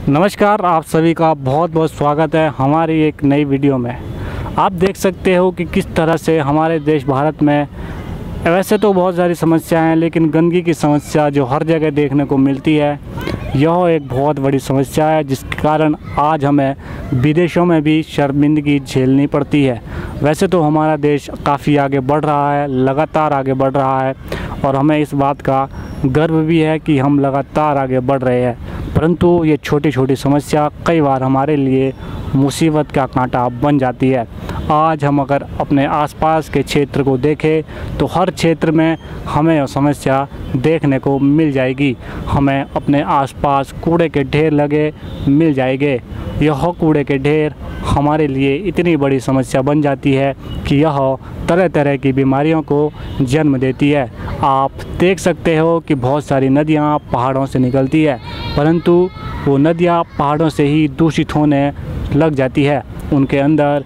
नमस्कार, आप सभी का बहुत बहुत स्वागत है हमारी एक नई वीडियो में। आप देख सकते हो कि किस तरह से हमारे देश भारत में वैसे तो बहुत सारी समस्याएं हैं, लेकिन गंदगी की समस्या जो हर जगह देखने को मिलती है, यह एक बहुत बड़ी समस्या है जिसके कारण आज हमें विदेशों में भी शर्मिंदगी झेलनी पड़ती है। वैसे तो हमारा देश काफ़ी आगे बढ़ रहा है, लगातार आगे बढ़ रहा है और हमें इस बात का गर्व भी है कि हम लगातार आगे बढ़ रहे हैं, परंतु ये छोटी छोटी समस्या कई बार हमारे लिए मुसीबत का कांटा बन जाती है। आज हम अगर अपने आसपास के क्षेत्र को देखें तो हर क्षेत्र में हमें यह समस्या देखने को मिल जाएगी। हमें अपने आसपास कूड़े के ढेर लगे मिल जाएंगे। यह कूड़े के ढेर हमारे लिए इतनी बड़ी समस्या बन जाती है कि यह तरह तरह की बीमारियों को जन्म देती है। आप देख सकते हो कि बहुत सारी नदियाँ पहाड़ों से निकलती है, परंतु वो नदियाँ पहाड़ों से ही दूषित होने लग जाती है। उनके अंदर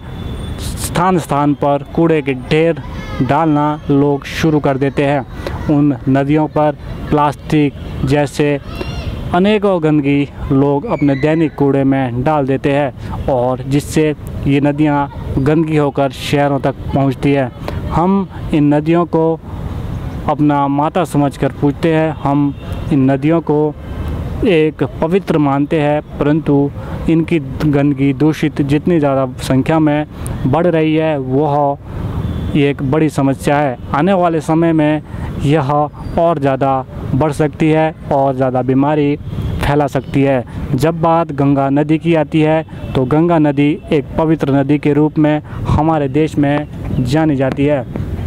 स्थान स्थान पर कूड़े के ढेर डालना लोग शुरू कर देते हैं। उन नदियों पर प्लास्टिक जैसे अनेकों गंदगी लोग अपने दैनिक कूड़े में डाल देते हैं और जिससे ये नदियाँ गंदगी होकर शहरों तक पहुंचती है। हम इन नदियों को अपना माता समझकर पूजते हैं, हम इन नदियों को एक पवित्र मानते हैं, परंतु इनकी गंदगी दूषित जितनी ज़्यादा संख्या में बढ़ रही है वह एक बड़ी समस्या है। आने वाले समय में यह और ज़्यादा बढ़ सकती है और ज़्यादा बीमारी फैला सकती है। जब बात गंगा नदी की आती है तो गंगा नदी एक पवित्र नदी के रूप में हमारे देश में जानी जाती है,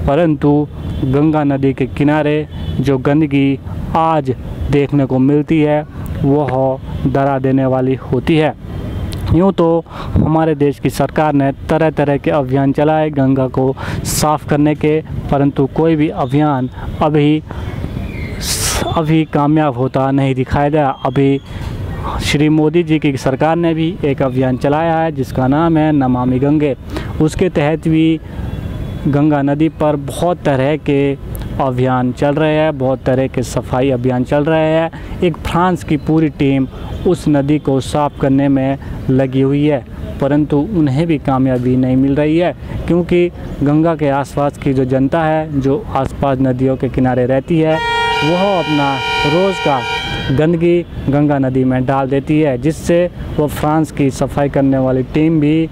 परंतु गंगा नदी के किनारे जो गंदगी आज देखने को मिलती है वह डरा देने वाली होती है। यूँ तो हमारे देश की सरकार ने तरह तरह के अभियान चलाए गंगा को साफ़ करने के, परंतु कोई भी अभियान अभी कामयाब होता नहीं दिखाई दिया। अभी श्री मोदी जी की सरकार ने भी एक अभियान चलाया है जिसका नाम है नमामि गंगे। उसके तहत भी गंगा नदी पर बहुत तरह के अभियान चल रहे हैं, बहुत तरह के सफाई अभियान चल रहे हैं। एक फ्रांस की पूरी टीम उस नदी को साफ़ करने में लगी हुई है, परंतु उन्हें भी कामयाबी नहीं मिल रही है, क्योंकि गंगा के आसपास की जो जनता है, जो आसपास नदियों के किनारे रहती है, वह अपना रोज़ का गंदगी गंगा नदी में डाल देती है, जिससे वो फ्रांस की सफाई करने वाली टीम भी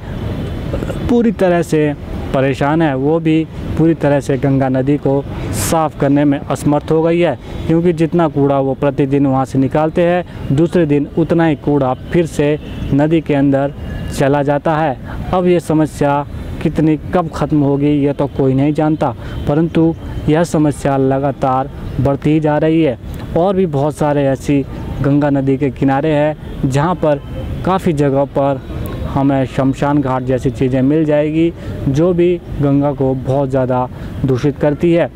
पूरी तरह से परेशान है। वो भी पूरी तरह से गंगा नदी को साफ़ करने में असमर्थ हो गई है, क्योंकि जितना कूड़ा वो प्रतिदिन वहाँ से निकालते हैं, दूसरे दिन उतना ही कूड़ा फिर से नदी के अंदर चला जाता है। अब ये समस्या कितनी कब ख़त्म होगी ये तो कोई नहीं जानता, परंतु यह समस्या लगातार बढ़ती ही जा रही है। और भी बहुत सारे ऐसी गंगा नदी के किनारे हैं जहाँ पर काफ़ी जगह पर हमें शमशान घाट जैसी चीज़ें मिल जाएगी, जो भी गंगा को बहुत ज़्यादा दूषित करती है।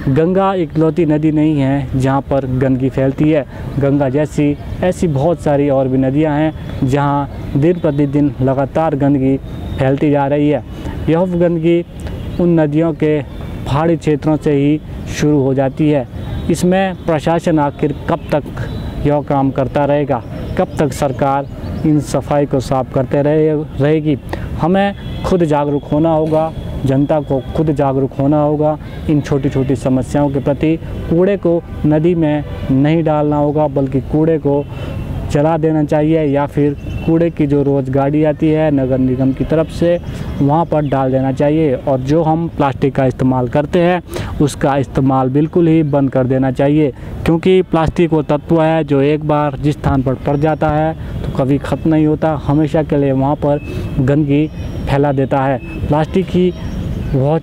गंगा इकलौती नदी नहीं है जहाँ पर गंदगी फैलती है। गंगा जैसी ऐसी बहुत सारी और भी नदियाँ हैं जहाँ दिन प्रतिदिन लगातार गंदगी फैलती जा रही है। यह गंदगी उन नदियों के पहाड़ी क्षेत्रों से ही शुरू हो जाती है। इसमें प्रशासन आखिर कब तक यह काम करता रहेगा, कब तक सरकार इन सफाई को साफ करते रहेगी। हमें खुद जागरूक होना होगा, जनता को खुद जागरूक होना होगा इन छोटी छोटी समस्याओं के प्रति। कूड़े को नदी में नहीं डालना होगा, बल्कि कूड़े को जला देना चाहिए, या फिर कूड़े की जो रोज़ गाड़ी आती है नगर निगम की तरफ से वहाँ पर डाल देना चाहिए। और जो हम प्लास्टिक का इस्तेमाल करते हैं उसका इस्तेमाल बिल्कुल ही बंद कर देना चाहिए, क्योंकि प्लास्टिक वो तत्व है जो एक बार जिस स्थान पर पड़ जाता है तो कभी ख़त्म नहीं होता, हमेशा के लिए वहाँ पर गंदगी फैला देता है। प्लास्टिक ही बहुत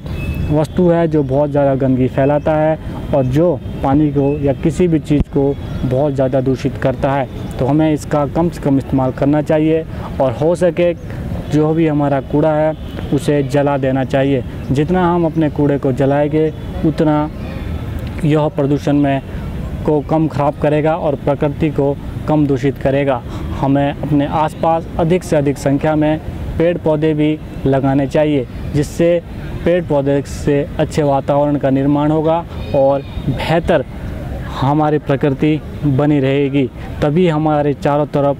वस्तु है जो बहुत ज़्यादा गंदगी फैलाता है और जो पानी को या किसी भी चीज़ को बहुत ज़्यादा दूषित करता है। तो हमें इसका कम से कम इस्तेमाल करना चाहिए और हो सके जो भी हमारा कूड़ा है उसे जला देना चाहिए। जितना हम अपने कूड़े को जलाएंगे उतना यह प्रदूषण में को कम ख़राब करेगा और प्रकृति को कम दूषित करेगा। हमें अपने आसपास अधिक से अधिक संख्या में पेड़ पौधे भी लगाने चाहिए, जिससे पेड़ पौधे से अच्छे वातावरण का निर्माण होगा और बेहतर हमारी प्रकृति बनी रहेगी। तभी हमारे चारों तरफ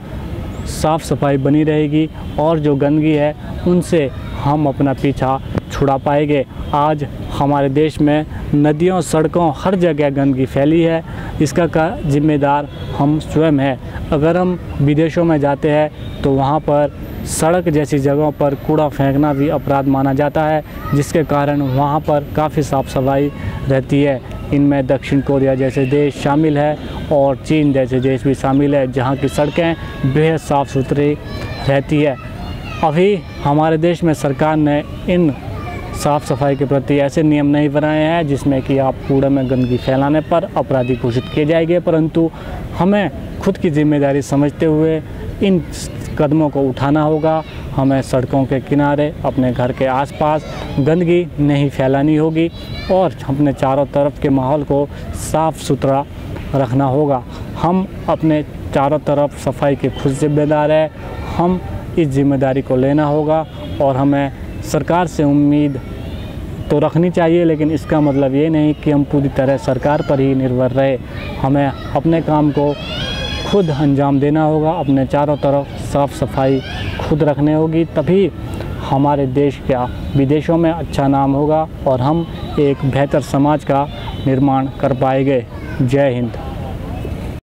साफ़ सफाई बनी रहेगी और जो गंदगी है उनसे हम अपना पीछा छुड़ा पाएंगे। आज हमारे देश में नदियों, सड़कों, हर जगह गंदगी फैली है। इसका जिम्मेदार हम स्वयं हैं। अगर हम विदेशों में जाते हैं तो वहाँ पर सड़क जैसी जगहों पर कूड़ा फेंकना भी अपराध माना जाता है, जिसके कारण वहाँ पर काफ़ी साफ़ सफाई रहती है। इनमें दक्षिण कोरिया जैसे देश शामिल है और चीन जैसे देश भी शामिल है, जहाँ की सड़कें बेहद साफ़ सुथरी रहती है। अभी हमारे देश में सरकार ने इन साफ़ सफाई के प्रति ऐसे नियम नहीं बनाए हैं जिसमें कि आप कूड़े में गंदगी फैलाने पर अपराधी घोषित किए जाएंगे, परंतु हमें खुद की जिम्मेदारी समझते हुए इन कदमों को उठाना होगा। हमें सड़कों के किनारे, अपने घर के आसपास गंदगी नहीं फैलानी होगी और अपने चारों तरफ के माहौल को साफ़ सुथरा रखना होगा। हम अपने चारों तरफ सफाई के खुद जिम्मेदार हैं। हम इस जिम्मेदारी को लेना होगा और हमें सरकार से उम्मीद तो रखनी चाहिए, लेकिन इसका मतलब ये नहीं कि हम पूरी तरह सरकार पर ही निर्भर रहे। हमें अपने काम को खुद अंजाम देना होगा, अपने चारों तरफ साफ़ सफाई खुद रखनी होगी, तभी हमारे देश का विदेशों में अच्छा नाम होगा और हम एक बेहतर समाज का निर्माण कर पाएंगे। जय हिंद।